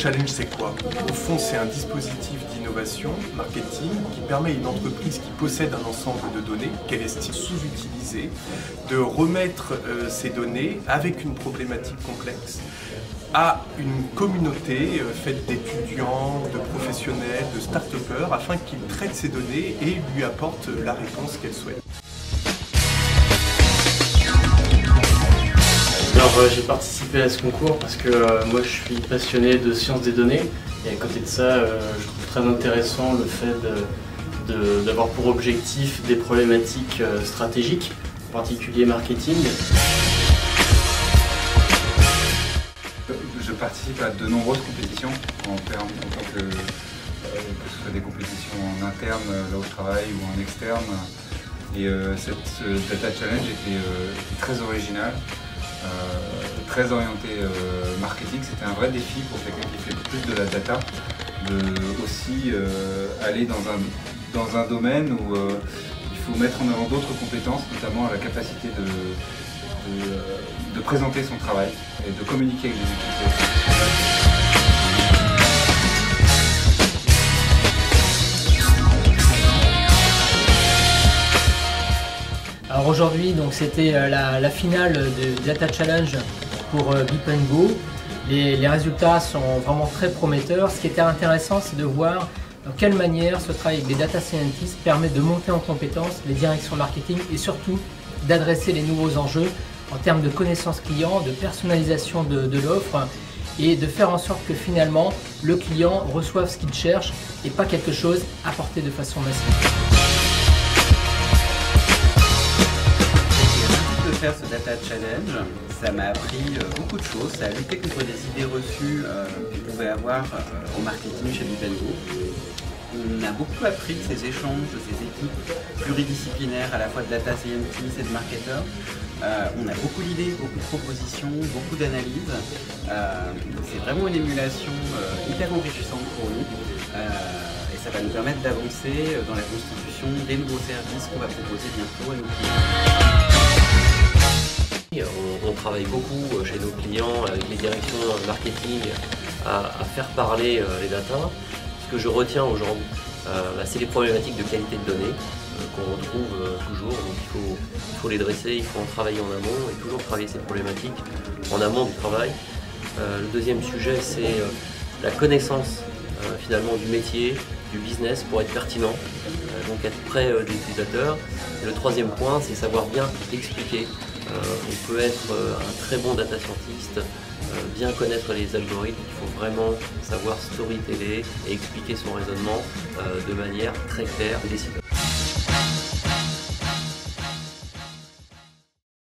Challenge, c'est quoi? Au fond, c'est un dispositif d'innovation marketing qui permet à une entreprise qui possède un ensemble de données qu'elle estime sous-utilisées de remettre ces données avec une problématique complexe à une communauté faite d'étudiants, de professionnels, de start-upers afin qu'ils traitent ces données et lui apportent la réponse qu'elle souhaite. Alors j'ai participé à ce concours parce que moi je suis passionné de sciences des données et à côté de ça je trouve très intéressant le fait d'avoir pour objectif des problématiques stratégiques, en particulier marketing. Je participe à de nombreuses compétitions en tant que ce soit des compétitions en interne là où je travaille ou en externe. Et ce Data Challenge était très original. Très orienté marketing, c'était un vrai défi pour quelqu'un qui fait plus de la data, de aussi aller dans un domaine où il faut mettre en avant d'autres compétences, notamment la capacité de présenter son travail et de communiquer avec les équipes. Alors aujourd'hui, c'était la finale de Data Challenge pour Beep & Go. Les résultats sont vraiment très prometteurs. Ce qui était intéressant, c'est de voir dans quelle manière ce travail avec les data scientists permet de monter en compétence les directions marketing et surtout d'adresser les nouveaux enjeux en termes de connaissances clients, de personnalisation de l'offre et de faire en sorte que finalement le client reçoive ce qu'il cherche et pas quelque chose apporté de façon massive. Faire ce Data Challenge, ça m'a appris beaucoup de choses, ça a lutté contre des idées reçues que je pouvais avoir au marketing chez Beep & Go. On a beaucoup appris de ces échanges, de ces équipes pluridisciplinaires à la fois de data scientists et de marketeurs. On a beaucoup d'idées, beaucoup de propositions, beaucoup d'analyses. C'est vraiment une émulation hyper enrichissante pour nous et ça va nous permettre d'avancer dans la constitution des nouveaux services qu'on va proposer bientôt à nos clients. On travaille beaucoup chez nos clients avec les directions marketing à faire parler les data. Ce que je retiens aujourd'hui, c'est les problématiques de qualité de données qu'on retrouve toujours. Donc il faut les dresser, il faut en travailler en amont et toujours travailler ces problématiques en amont du travail. Le deuxième sujet, c'est la connaissance finalement du métier, du business pour être pertinent, donc être près des utilisateurs. Et le troisième point, c'est savoir bien expliquer. On peut être un très bon data scientist, bien connaître les algorithmes, il faut vraiment savoir storyteller et expliquer son raisonnement de manière très claire et décidée.